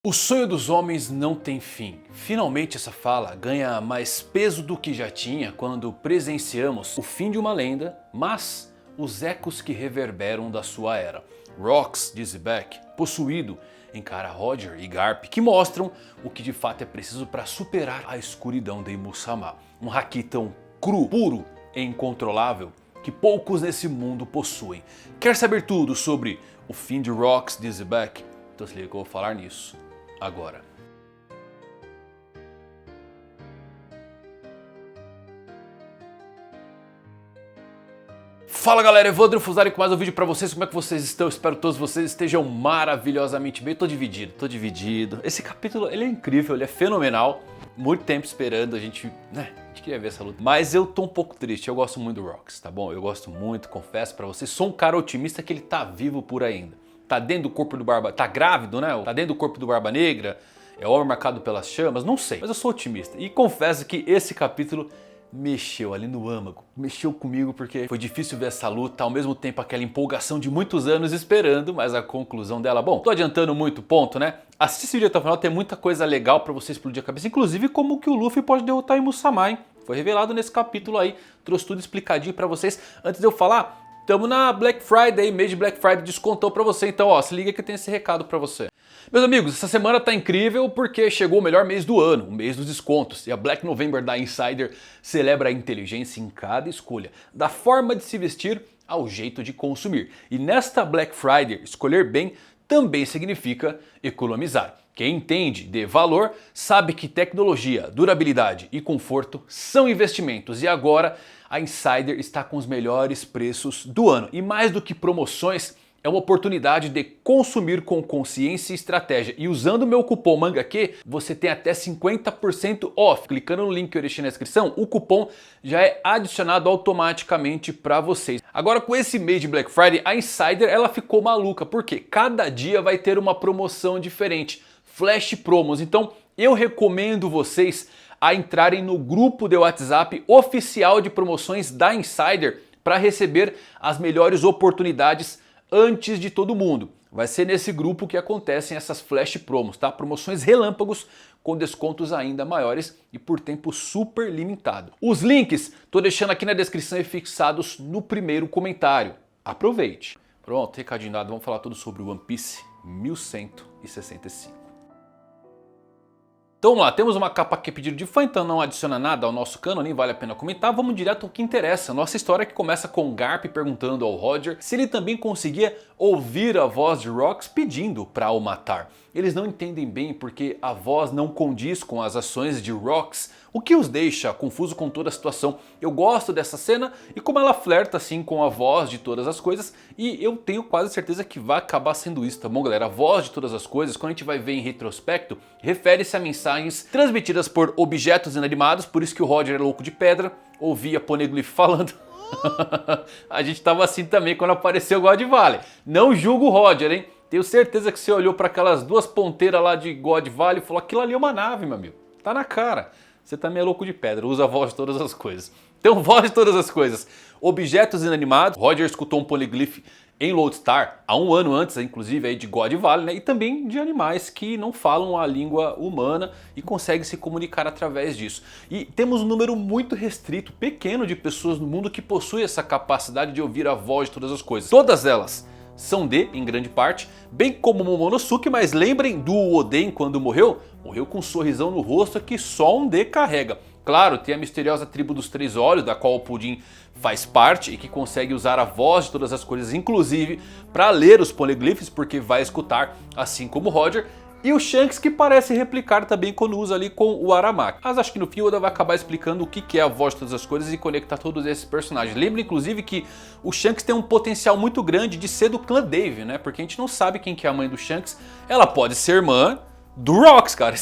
O sonho dos homens não tem fim. Finalmente essa fala ganha mais peso do que já tinha quando presenciamos o fim de uma lenda, mas os ecos que reverberam da sua era. Rox, diz Beck, possuído, encara Roger e Garp, que mostram o que de fato é preciso para superar a escuridão de Musamá. Um haki tão cru, puro e incontrolável que poucos nesse mundo possuem. Quer saber tudo sobre o fim de Rox, diz Beck? Então se liga que eu vou falar nisso agora. Fala galera, Evandro Fusari com mais um vídeo pra vocês. Como é que vocês estão? Espero que todos vocês estejam maravilhosamente bem. Tô dividido. Esse capítulo ele é incrível, ele é fenomenal. Muito tempo esperando, a gente queria ver essa luta. Mas eu tô um pouco triste, eu gosto muito do Rox, tá bom? Eu gosto muito, confesso pra vocês. Sou um cara otimista que ele tá vivo por ainda. Tá dentro do corpo do Barba... Tá grávido, né? Tá dentro do corpo do Barba Negra? É homem marcado pelas chamas? Não sei, mas eu sou otimista. E confesso que esse capítulo mexeu ali no âmago. Mexeu comigo porque foi difícil ver essa luta, ao mesmo tempo aquela empolgação de muitos anos esperando, mas a conclusão dela... Bom, tô adiantando muito ponto, né? Assiste esse vídeo até o final, tem muita coisa legal pra você explodir a cabeça. Inclusive como que o Luffy pode derrotar o Musamá, hein? Foi revelado nesse capítulo aí. Trouxe tudo explicadinho pra vocês. Antes de eu falar... Estamos na Black Friday, mês de Black Friday descontou pra você, então ó, se liga que tem esse recado pra você. Meus amigos, essa semana tá incrível porque chegou o melhor mês do ano, o mês dos descontos. E a Black November da Insider celebra a inteligência em cada escolha, da forma de se vestir ao jeito de consumir. E nesta Black Friday, escolher bem também significa economizar. Quem entende de valor sabe que tecnologia, durabilidade e conforto são investimentos. E agora a Insider está com os melhores preços do ano. E mais do que promoções, é uma oportunidade de consumir com consciência e estratégia. E usando o meu cupom MANGAQ, você tem até 50% off. Clicando no link que eu deixei na descrição, o cupom já é adicionado automaticamente para vocês. Agora com esse mês de Black Friday, a Insider ela ficou maluca. Porque cada dia vai ter uma promoção diferente. Flash promos. Então eu recomendo vocês a entrarem no grupo de WhatsApp oficial de promoções da Insider para receber as melhores oportunidades antes de todo mundo. Vai ser nesse grupo que acontecem essas flash promos, tá? Promoções relâmpagos com descontos ainda maiores e por tempo super limitado. Os links tô deixando aqui na descrição e fixados no primeiro comentário. Aproveite! Pronto, recadinho dado, vamos falar tudo sobre o One Piece 1165. Então vamos lá, temos uma capa aqui pedido de fã, então não adiciona nada ao nosso cano, nem vale a pena comentar. Vamos direto ao que interessa. Nossa história que começa com Garp perguntando ao Roger se ele também conseguia ouvir a voz de Rox pedindo para o matar. Eles não entendem bem porque a voz não condiz com as ações de Rox, o que os deixa confuso com toda a situação. Eu gosto dessa cena e como ela flerta assim com a voz de todas as coisas, e eu tenho quase certeza que vai acabar sendo isso, tá bom galera? A voz de todas as coisas, quando a gente vai ver em retrospecto, refere-se a mensagens transmitidas por objetos inanimados, por isso que o Roger é louco de pedra, ouvia Poneglyph falando. A gente tava assim também quando apareceu o God Valley. Não julgo o Roger, hein? Tenho certeza que você olhou para aquelas duas ponteiras lá de God Valley e falou: aquilo ali é uma nave, meu amigo. Tá na cara. Você também é louco de pedra, usa a voz de todas as coisas. Então, voz de todas as coisas. Objetos inanimados. Roger escutou um Poneglyph em Lodestar há um ano antes, inclusive, aí de God Valley, né? E também de animais que não falam a língua humana e conseguem se comunicar através disso. E temos um número muito restrito, pequeno de pessoas no mundo que possuem essa capacidade de ouvir a voz de todas as coisas. Todas elas são D, em grande parte, bem como Momonosuke, mas lembrem do Oden quando morreu? Morreu com um sorrisão no rosto que só um D carrega. Claro, tem a misteriosa tribo dos Três Olhos, da qual o Pudim faz parte e que consegue usar a voz de todas as coisas, inclusive para ler os Poneglyphs, porque vai escutar assim como Roger. E o Shanks que parece replicar também quando usa ali com o Aramaki. Mas acho que no fim o Oda vai acabar explicando o que é a voz de todas as coisas e conectar todos esses personagens. Lembra inclusive que o Shanks tem um potencial muito grande de ser do clã Dave, né? Porque a gente não sabe quem que é a mãe do Shanks. Ela pode ser irmã do Rox, cara.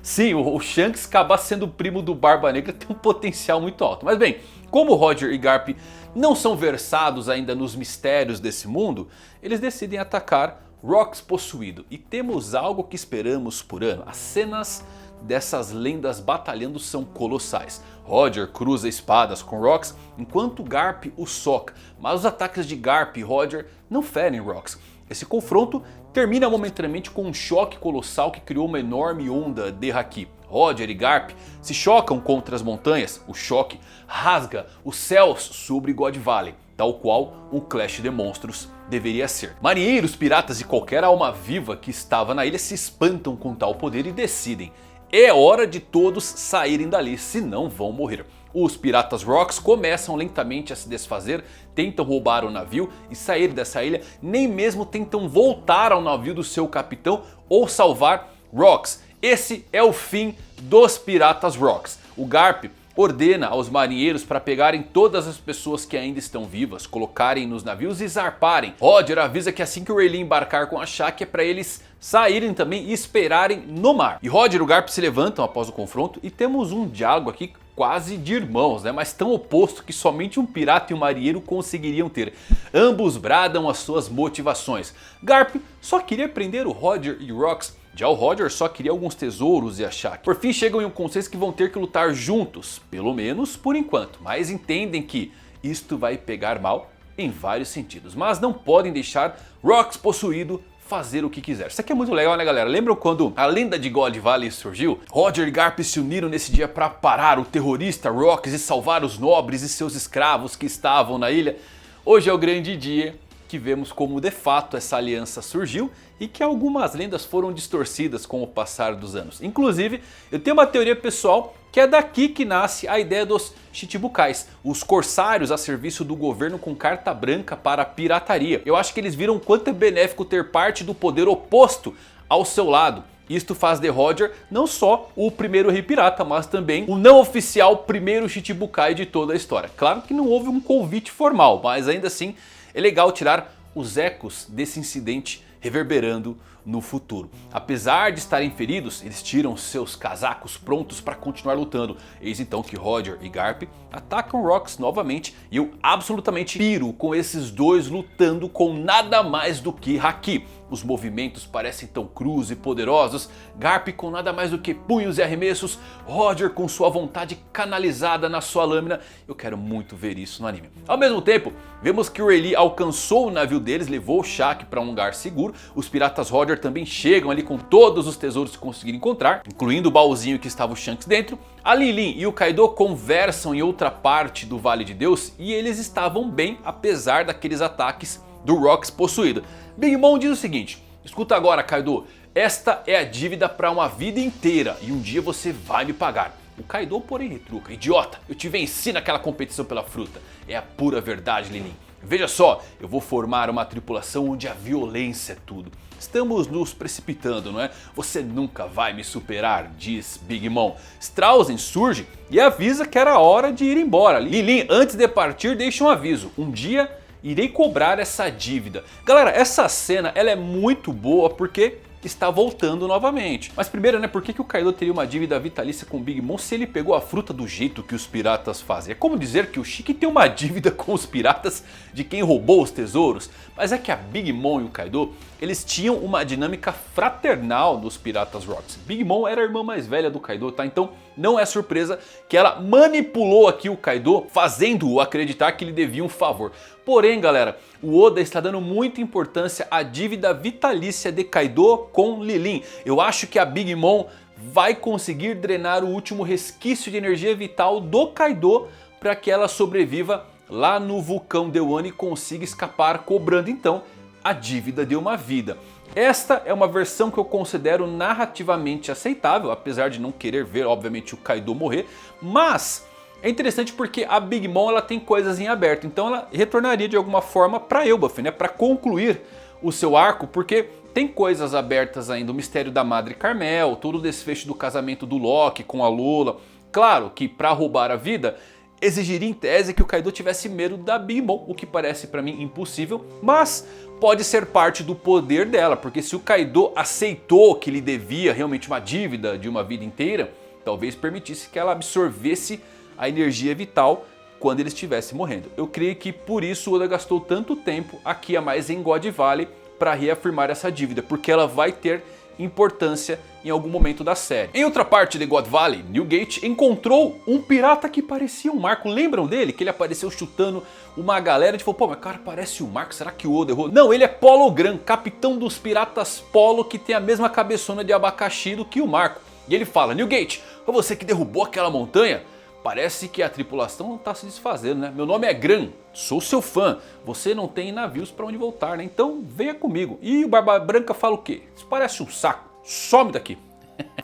Sim, o Shanks acabar sendo primo do Barba Negra tem um potencial muito alto. Mas bem, como Roger e Garp não são versados ainda nos mistérios desse mundo, eles decidem atacar Rox possuído. E temos algo que esperamos por ano. As cenas dessas lendas batalhando são colossais. Roger cruza espadas com Rox enquanto Garp o soca. Mas os ataques de Garp e Roger não ferem Rox. Esse confronto termina momentaneamente com um choque colossal que criou uma enorme onda de Haki. Roger e Garp se chocam contra as montanhas, o choque rasga os céus sobre God Valley, tal qual um clash de monstros deveria ser. Marinheiros, piratas e qualquer alma viva que estava na ilha se espantam com tal poder e decidem: é hora de todos saírem dali, senão vão morrer. Os piratas Rocks começam lentamente a se desfazer, tentam roubar o navio e sair dessa ilha, nem mesmo tentam voltar ao navio do seu capitão ou salvar Rocks. Esse é o fim dos piratas Rocks. O Garp ordena aos marinheiros para pegarem todas as pessoas que ainda estão vivas, colocarem nos navios e zarparem. Roger avisa que assim que o Rayleigh embarcar com a Shaq é para eles saírem também e esperarem no mar. E Roger e o Garp se levantam após o confronto e temos um diálogo aqui quase de irmãos, né? Mas tão oposto que somente um pirata e um marinheiro conseguiriam ter. Ambos bradam as suas motivações. Garp só queria prender o Roger e o Rocks. Já o Roger só queria alguns tesouros e a Shaq. Por fim chegam em um consenso que vão ter que lutar juntos, pelo menos por enquanto. Mas entendem que isto vai pegar mal em vários sentidos. Mas não podem deixar Rocks possuído fazer o que quiser. Isso aqui é muito legal, né, galera? Lembram quando a lenda de God Valley surgiu? Roger e Garp se uniram nesse dia para parar o terrorista Rocks e salvar os nobres e seus escravos que estavam na ilha. Hoje é o grande dia que vemos como de fato essa aliança surgiu e que algumas lendas foram distorcidas com o passar dos anos. Inclusive, eu tenho uma teoria pessoal que é daqui que nasce a ideia dos Chichibukais, os corsários a serviço do governo com carta branca para a pirataria. Eu acho que eles viram quanto é benéfico ter parte do poder oposto ao seu lado. Isto faz de Roger não só o primeiro rei pirata, mas também o não oficial primeiro Chichibukai de toda a história. Claro que não houve um convite formal, mas ainda assim é legal tirar os ecos desse incidente reverberando no futuro. Apesar de estarem feridos, eles tiram seus casacos prontos para continuar lutando. Eis então que Roger e Garp atacam Rocks novamente e eu absolutamente piro com esses dois lutando com nada mais do que Haki. Os movimentos parecem tão crus e poderosos, Garp com nada mais do que punhos e arremessos, Roger com sua vontade canalizada na sua lâmina. Eu quero muito ver isso no anime. Ao mesmo tempo, vemos que o Rayleigh alcançou o navio deles, levou o Shaq para um lugar seguro. Os piratas Roger também chegam ali com todos os tesouros que conseguiram encontrar, incluindo o baúzinho que estava o Shanks dentro. A Lilin e o Kaido conversam em outra parte do Vale de Deus e eles estavam bem apesar daqueles ataques do Rocks possuído. Big Mom diz o seguinte: escuta agora, Kaido, esta é a dívida para uma vida inteira e um dia você vai me pagar. O Kaido porém retruca: idiota, eu te venci naquela competição pela fruta. É a pura verdade, Lilin. Veja só, eu vou formar uma tripulação onde a violência é tudo. Estamos nos precipitando, não é? Você nunca vai me superar, diz Big Mom. Strausen surge e avisa que era hora de ir embora. Lilin, antes de partir, deixa um aviso: um dia irei cobrar essa dívida. Galera, essa cena ela é muito boa porque está voltando novamente. Mas primeiro, né, por que o Kaido teria uma dívida vitalícia com o Big Mom se ele pegou a fruta do jeito que os piratas fazem? É como dizer que o Shiki tem uma dívida com os piratas de quem roubou os tesouros. Mas é que a Big Mom e o Kaido, eles tinham uma dinâmica fraternal dos piratas Rocks. Big Mom era a irmã mais velha do Kaido, tá? Então não é surpresa que ela manipulou aqui o Kaido, fazendo-o acreditar que lhe devia um favor. Porém, galera, o Oda está dando muita importância à dívida vitalícia de Kaido com Lilin. Eu acho que a Big Mom vai conseguir drenar o último resquício de energia vital do Kaido para que ela sobreviva lá no vulcão The One e consiga escapar, cobrando então a dívida de uma vida. Esta é uma versão que eu considero narrativamente aceitável, apesar de não querer ver, obviamente, o Kaido morrer, mas é interessante porque a Big Mom ela tem coisas em aberto, então ela retornaria de alguma forma para Elbaf, né, para concluir o seu arco, porque tem coisas abertas ainda, o mistério da Madre Carmel, todo o desfecho do casamento do Loki com a Lola. Claro que para roubar a vida exigiria em tese que o Kaido tivesse medo da Big Mom, o que parece para mim impossível, mas pode ser parte do poder dela, porque se o Kaido aceitou que lhe devia realmente uma dívida de uma vida inteira, talvez permitisse que ela absorvesse a energia vital quando ele estivesse morrendo. Eu creio que por isso o Oda gastou tanto tempo aqui a mais em God Valley para reafirmar essa dívida, porque ela vai ter importância em algum momento da série. Em outra parte de God Valley, Newgate encontrou um pirata que parecia um Marco. Lembram dele? Que ele apareceu chutando uma galera e falou, pô, mas cara, parece o Marco, será que o Oda errou? Não, ele é Polo Gran, capitão dos piratas Polo, que tem a mesma cabeçona de abacaxi do que o Marco. E ele fala, Newgate, foi você que derrubou aquela montanha? Parece que a tripulação não está se desfazendo, né? Meu nome é Gran, sou seu fã. Você não tem navios para onde voltar, né? Então venha comigo. E o Barba Branca fala o quê? Isso parece um saco. Some daqui.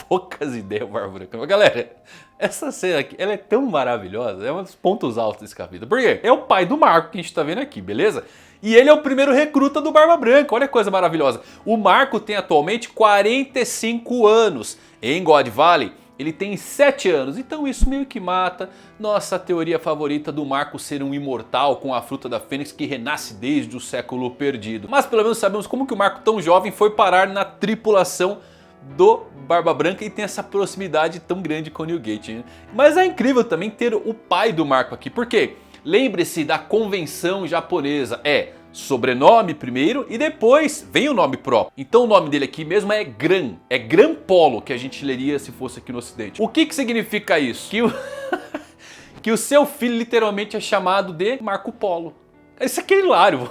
Poucas ideias, Barba Branca. Mas galera, essa cena aqui, ela é tão maravilhosa. É um dos pontos altos desse capítulo. Por quê? É o pai do Marco que a gente está vendo aqui, beleza? E ele é o primeiro recruta do Barba Branca. Olha que coisa maravilhosa. O Marco tem atualmente 45 anos. Em God Valley, ele tem 7 anos, então isso meio que mata nossa teoria favorita do Marco ser um imortal com a fruta da Fênix que renasce desde o século perdido. Mas pelo menos sabemos como que o Marco tão jovem foi parar na tripulação do Barba Branca e tem essa proximidade tão grande com o Newgate, né? Mas é incrível também ter o pai do Marco aqui, porque lembre-se da convenção japonesa, sobrenome primeiro e depois vem o nome próprio. Então o nome dele aqui mesmo é Gran Polo, que a gente leria se fosse aqui no ocidente. O que significa isso? Que o seu filho literalmente é chamado de Marco Polo. Isso aqui é hilário.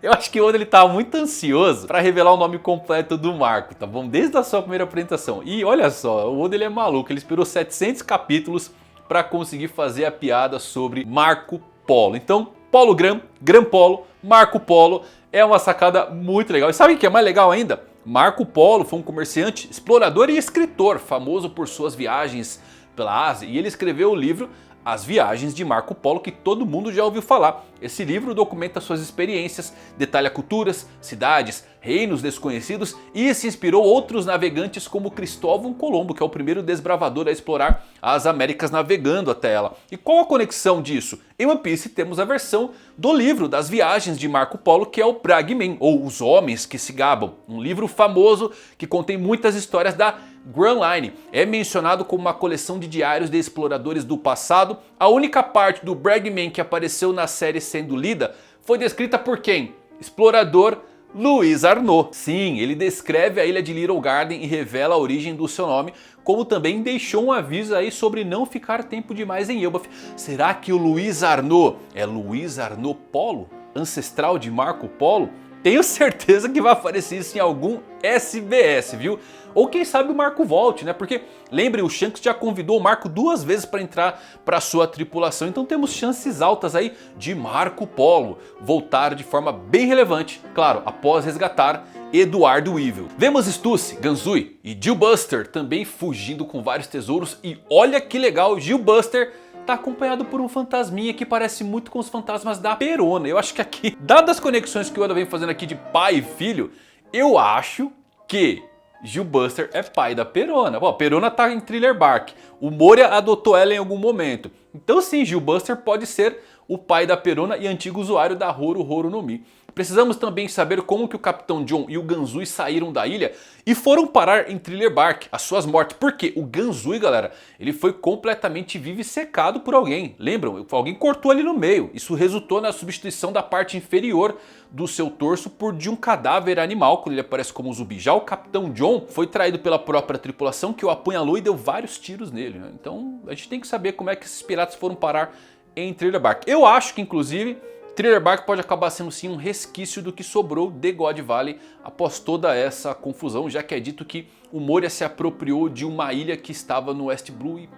Eu acho que o Oda ele tava muito ansioso para revelar o nome completo do Marco, tá bom? Desde a sua primeira apresentação. E olha só, o Oda ele é maluco, ele esperou 700 capítulos para conseguir fazer a piada sobre Marco Polo. Então, Polo Gran, Gran Polo, Marco Polo é uma sacada muito legal. E sabe o que é mais legal ainda? Marco Polo foi um comerciante, explorador e escritor, famoso por suas viagens pela Ásia. E ele escreveu o livro As Viagens de Marco Polo, que todo mundo já ouviu falar. Esse livro documenta suas experiências, detalha culturas, cidades, reinos desconhecidos e se inspirou outros navegantes como Cristóvão Colombo, que é o primeiro desbravador a explorar as Américas navegando até ela. E qual a conexão disso? Em One Piece temos a versão do livro das viagens de Marco Polo, que é o Fragmen, ou Os Homens que se Gabam, um livro famoso que contém muitas histórias da Grand Line. É mencionado como uma coleção de diários de exploradores do passado. A única parte do Fragmen que apareceu na série sendo lida foi descrita por quem? Explorador Luiz Arnaud. Sim, ele descreve a ilha de Little Garden e revela a origem do seu nome, como também deixou um aviso aí sobre não ficar tempo demais em Elbaf. Será que o Luiz Arnaud é Luiz Arnaud Polo? Ancestral de Marco Polo? Tenho certeza que vai aparecer isso em algum SBS, viu? Ou quem sabe o Marco volte, né? Porque lembre, o Shanks já convidou o Marco 2 vezes para entrar para sua tripulação. Então temos chances altas aí de Marco Polo voltar de forma bem relevante. Claro, após resgatar Eduardo Weevil. Vemos Stussy, Ganzui e Jill Buster também fugindo com vários tesouros. E olha que legal, Jill Buster tá acompanhado por um fantasminha que parece muito com os fantasmas da Perona. Eu acho que aqui, dadas as conexões que o Oda vem fazendo aqui de pai e filho, eu acho que Jill Buster é pai da Perona. Bom, a Perona tá em Thriller Bark. O Moria adotou ela em algum momento. Então sim, Jill Buster pode ser o pai da Perona e antigo usuário da Horo no Mi. Precisamos também saber como que o Capitão John e o Ganzui saíram da ilha e foram parar em Thriller Bark, as suas mortes. Porque o Ganzui, galera, ele foi completamente vivissecado por alguém. Lembram? Alguém cortou ali no meio. Isso resultou na substituição da parte inferior do seu torso por de um cadáver animal, quando ele aparece como zumbi. Já o Capitão John foi traído pela própria tripulação, que o apunhalou e deu vários tiros nele, né? Então a gente tem que saber como é que esses piratas foram parar em Thriller Bark. Eu acho que inclusive Thriller Bark pode acabar sendo sim um resquício do que sobrou de God Valley após toda essa confusão, já que é dito que o Moria se apropriou de uma ilha que estava no West Blue e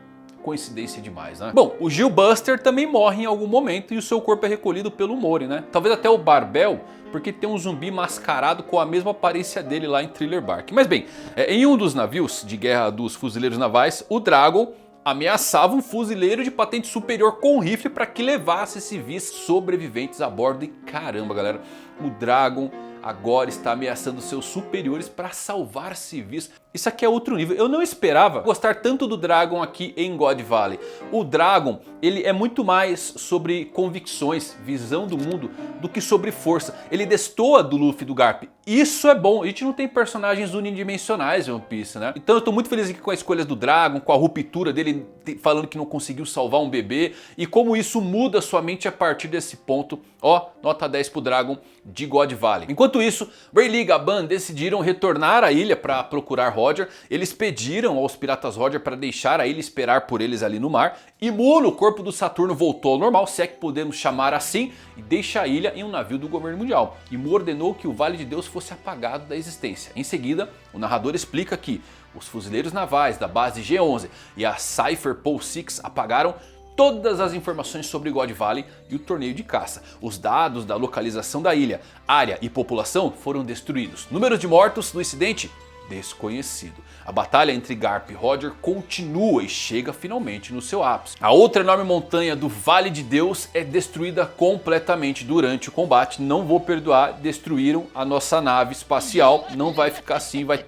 coincidência demais, né? Bom, o Jill Buster também morre em algum momento e o seu corpo é recolhido pelo Moria, né? Talvez até o Barbel, porque tem um zumbi mascarado com a mesma aparência dele lá em Thriller Bark. Mas bem, em um dos navios de guerra dos fuzileiros navais, o Dragon ameaçava um fuzileiro de patente superior com rifle para que levasse civis sobreviventes a bordo. E caramba, galera, o Dragon agora está ameaçando seus superiores para salvar civis. Isso aqui é outro nível. Eu não esperava gostar tanto do Dragon aqui em God Valley. O Dragon, ele é muito mais sobre convicções, visão do mundo, do que sobre força. Ele destoa do Luffy e do Garp. Isso é bom. A gente não tem personagens unidimensionais em One Piece, né? Então eu tô muito feliz aqui com a escolha do Dragon, com a ruptura dele falando que não conseguiu salvar um bebê e como isso muda sua mente a partir desse ponto Ó, nota 10 pro Dragon de God Valley. Enquanto isso, Rayleigh e Gaban decidiram retornar à ilha para procurar Roger. Eles pediram aos piratas Roger para deixar a ilha esperar por eles ali no mar. E Muno, o corpo do Saturno, voltou ao normal, se é que podemos chamar assim, e deixa a ilha em um navio do governo mundial. E Mu ordenou que o Vale de Deus fosse apagado da existência. Em seguida, o narrador explica que os fuzileiros navais da base G11 e a Cypher Pole 6 apagaram todas as informações sobre God Valley e o torneio de caça. Os dados da localização da ilha, área e população foram destruídos. Números de mortos no incidente? Desconhecido. A batalha entre Garp e Roger continua e chega finalmente no seu ápice. A outra enorme montanha do Vale de Deus é destruída completamente durante o combate. Não vou perdoar, destruíram a nossa nave espacial. Não vai ficar assim, vai...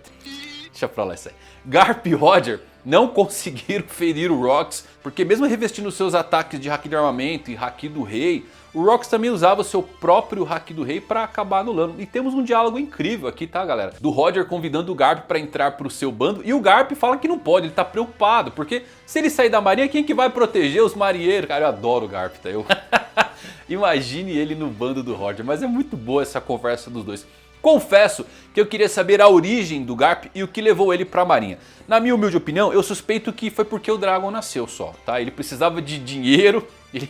Deixa pra lá isso aí. Garp e Roger não conseguiram ferir o Rox, porque mesmo revestindo seus ataques de Haki de Armamento e Haki do Rei, o Rox também usava o seu próprio Haki do Rei para acabar anulando. E temos um diálogo incrível aqui, tá, galera? Do Roger convidando o Garp para entrar pro seu bando, e o Garp fala que não pode, ele tá preocupado, porque se ele sair da marinha, quem que vai proteger os marinheiros? Cara, eu adoro o Garp, tá? Imagine ele no bando do Roger, mas é muito boa essa conversa dos dois. Confesso que eu queria saber a origem do Garp e o que levou ele para a marinha. Na minha humilde opinião, eu suspeito que foi porque o Dragon nasceu só, tá? Ele precisava de dinheiro, ele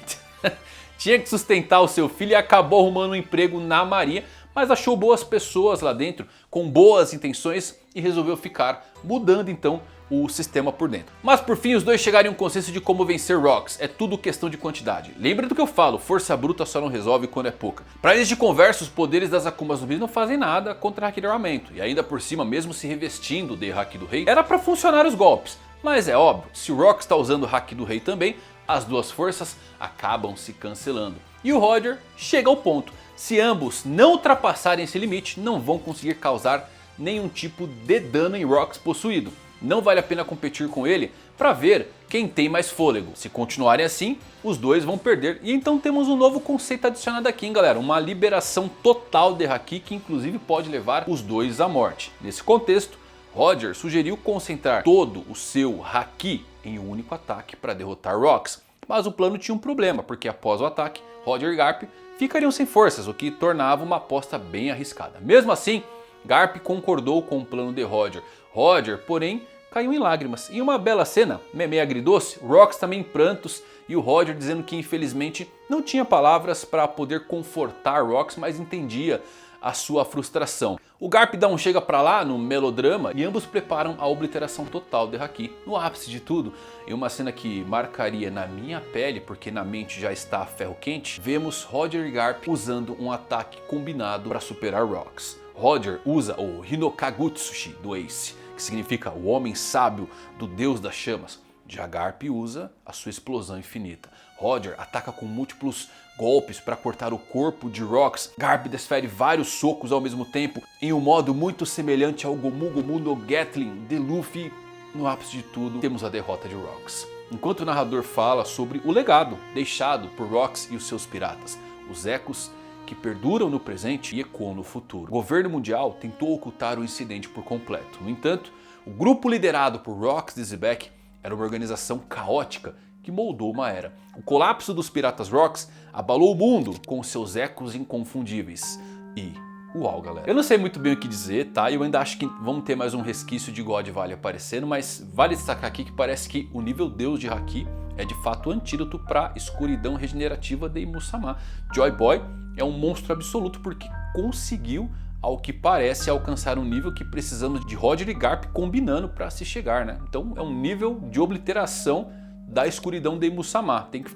tinha que sustentar o seu filho e acabou arrumando um emprego na marinha, mas achou boas pessoas lá dentro, com boas intenções, e resolveu ficar, mudando então o sistema por dentro. Mas por fim os dois chegaram em um consenso de como vencer Rox. É tudo questão de quantidade. Lembra do que eu falo, força bruta só não resolve quando é pouca. Para eles de conversa, os poderes das Akumas no Bis não fazem nada contra Haki de Armamento. E ainda por cima, mesmo se revestindo de Haki do Rei, era para funcionar os golpes. Mas é óbvio, se o Rox está usando o Haki do Rei também, as duas forças acabam se cancelando. E o Roger chega ao ponto. Se ambos não ultrapassarem esse limite, não vão conseguir causar nenhum tipo de dano em Rox possuído. Não vale a pena competir com ele para ver quem tem mais fôlego. Se continuarem assim, os dois vão perder. E então temos um novo conceito adicionado aqui, hein, galera. Uma liberação total de Haki que inclusive pode levar os dois à morte. Nesse contexto, Roger sugeriu concentrar todo o seu Haki em um único ataque para derrotar Rox. Mas o plano tinha um problema, porque após o ataque, Roger e Garp ficariam sem forças, o que tornava uma aposta bem arriscada. Mesmo assim, Garp concordou com o plano de Roger. Roger, porém, caiu em lágrimas. Em uma bela cena, meio agridoce, Rox também em prantos e o Roger dizendo que infelizmente não tinha palavras para poder confortar Rox, mas entendia a sua frustração. O Garp dá um chega pra lá no melodrama e ambos preparam a obliteração total de Haki. No ápice de tudo, em uma cena que marcaria na minha pele, porque na mente já está a ferro quente, vemos Roger e Garp usando um ataque combinado para superar Rox. Roger usa o Hinokagutsushi do Ace, que significa o homem sábio do deus das chamas. Já Garp usa a sua explosão infinita. Roger ataca com múltiplos golpes para cortar o corpo de Rox. Garp desfere vários socos ao mesmo tempo em um modo muito semelhante ao Gomu Gomu no Gatling de Luffy. No ápice de tudo, temos a derrota de Rox. Enquanto o narrador fala sobre o legado deixado por Rox e os seus piratas, os ecos que perduram no presente e ecoam no futuro. O governo mundial tentou ocultar o incidente por completo. No entanto, o grupo liderado por Rox de Xebec era uma organização caótica que moldou uma era. O colapso dos piratas Rox abalou o mundo com seus ecos inconfundíveis. E uau, galera. Eu não sei muito bem o que dizer, tá? Eu ainda acho que vamos ter mais um resquício de God Valley aparecendo, mas vale destacar aqui que parece que o nível Deus de Haki é de fato o antídoto para a escuridão regenerativa de Imu-sama. Joy Boy é um monstro absoluto porque conseguiu, ao que parece, alcançar um nível que precisamos de Roger e Garp combinando para se chegar, né? Então é um nível de obliteração da escuridão de Imu-sama. Tem que...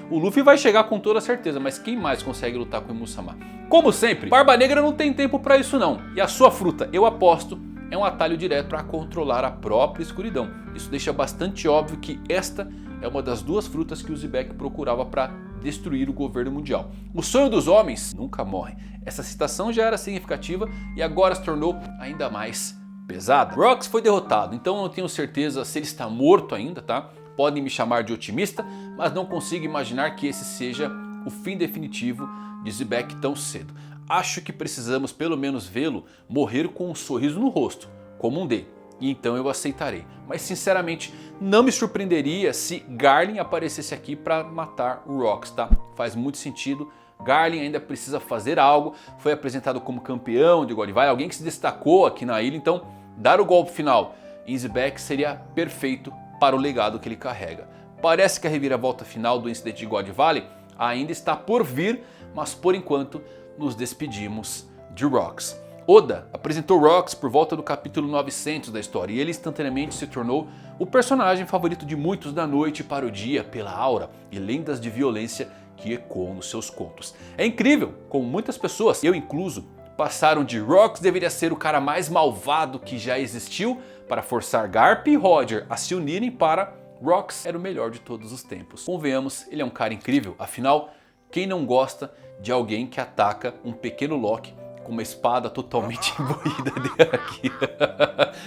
O Luffy vai chegar com toda certeza, mas quem mais consegue lutar com Imu-sama? Como sempre, Barba Negra não tem tempo para isso não. E a sua fruta, eu aposto, é um atalho direto para controlar a própria escuridão. Isso deixa bastante óbvio que esta é uma das duas frutas que o Xebec procurava para destruir o governo mundial. O sonho dos homens nunca morre. Essa citação já era significativa e agora se tornou ainda mais pesada. Rox foi derrotado, então eu não tenho certeza se ele está morto ainda, tá? Podem me chamar de otimista, mas não consigo imaginar que esse seja o fim definitivo de Xebec tão cedo. Acho que precisamos pelo menos vê-lo morrer com um sorriso no rosto, como um D. E então eu aceitarei. Mas sinceramente não me surpreenderia se Garlin aparecesse aqui para matar o Rox, tá? Faz muito sentido Garlin ainda precisa fazer algo, foi apresentado como campeão de God Valley, alguém que se destacou aqui na ilha, então dar o golpe final em Xebec seria perfeito para o legado que ele carrega. Parece que a reviravolta final do incidente de God Valley ainda está por vir, mas por enquanto nos despedimos de Rox. Oda apresentou Rox por volta do capítulo 900 da história e ele instantaneamente se tornou o personagem favorito de muitos da noite para o dia pela aura e lendas de violência que ecoam nos seus contos. É incrível como muitas pessoas, eu incluso, passaram de Rox deveria ser o cara mais malvado que já existiu para forçar Garp e Roger a se unirem para Rox era o melhor de todos os tempos. Convenhamos, ele é um cara incrível, afinal, quem não gosta de alguém que ataca um pequeno Loki com uma espada totalmente imbuída dele aqui.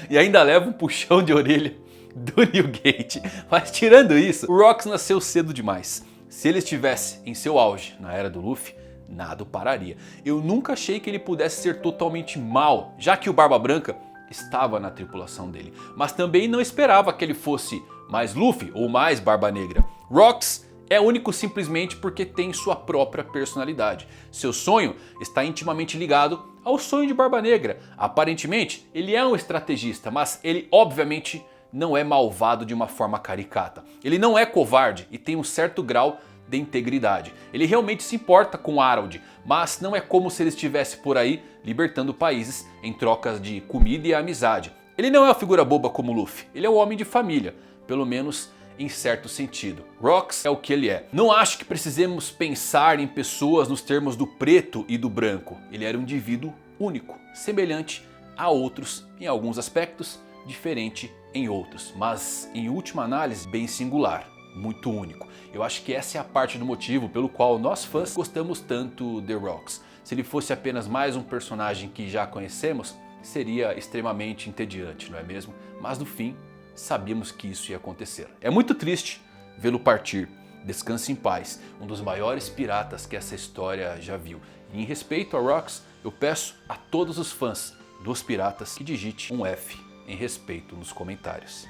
E ainda leva um puxão de orelha do Newgate. Mas tirando isso, o Rox nasceu cedo demais. Se ele estivesse em seu auge na era do Luffy, nada o pararia. Eu nunca achei que ele pudesse ser totalmente mal, já que o Barba Branca estava na tripulação dele. Mas também não esperava que ele fosse mais Luffy ou mais Barba Negra. Rox é único simplesmente porque tem sua própria personalidade. Seu sonho está intimamente ligado ao sonho de Barba Negra. Aparentemente, ele é um estrategista, mas ele obviamente não é malvado de uma forma caricata. Ele não é covarde e tem um certo grau de integridade. Ele realmente se importa com Harold, mas não é como se ele estivesse por aí libertando países em trocas de comida e amizade. Ele não é uma figura boba como Luffy, ele é um homem de família, pelo menos em certo sentido. Rox é o que ele é. Não acho que precisemos pensar em pessoas nos termos do preto e do branco. Ele era um indivíduo único, semelhante a outros em alguns aspectos, diferente em outros, mas em última análise bem singular, muito único. Eu acho que essa é a parte do motivo pelo qual nós fãs gostamos tanto de Rox. Se ele fosse apenas mais um personagem que já conhecemos, seria extremamente entediante, não é mesmo? Mas no fim, sabíamos que isso ia acontecer. É muito triste vê-lo partir. Descanse em paz, um dos maiores piratas que essa história já viu. E em respeito a Rox, eu peço a todos os fãs dos piratas que digite um F em respeito nos comentários.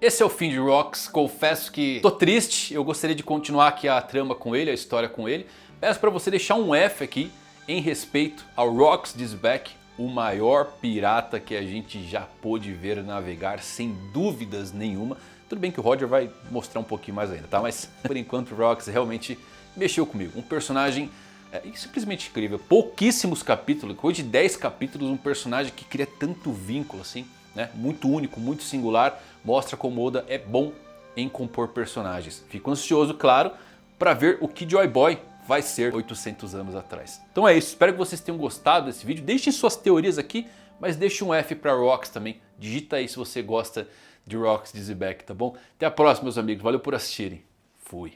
Esse é o fim de Rox. Confesso que tô triste, eu gostaria de continuar aqui a trama com ele, a história com ele. Peço para você deixar um F aqui em respeito ao Rox de Xebec, o maior pirata que a gente já pôde ver navegar sem dúvidas nenhuma. Tudo bem que o Roger vai mostrar um pouquinho mais ainda, tá? Mas por enquanto o Rox realmente mexeu comigo. Um personagem simplesmente incrível. Pouquíssimos capítulos, coisa de 10 capítulos, um personagem que cria tanto vínculo assim, né? Muito único, muito singular. Mostra como Oda é bom em compor personagens. Fico ansioso, claro, para ver o que Joy Boy vai ser 800 anos atrás. Então é isso, espero que vocês tenham gostado desse vídeo. Deixem suas teorias aqui, mas deixe um F para Rox também. Digita aí se você gosta de Rox de Xebec, tá bom? Até a próxima, meus amigos. Valeu por assistirem. Fui.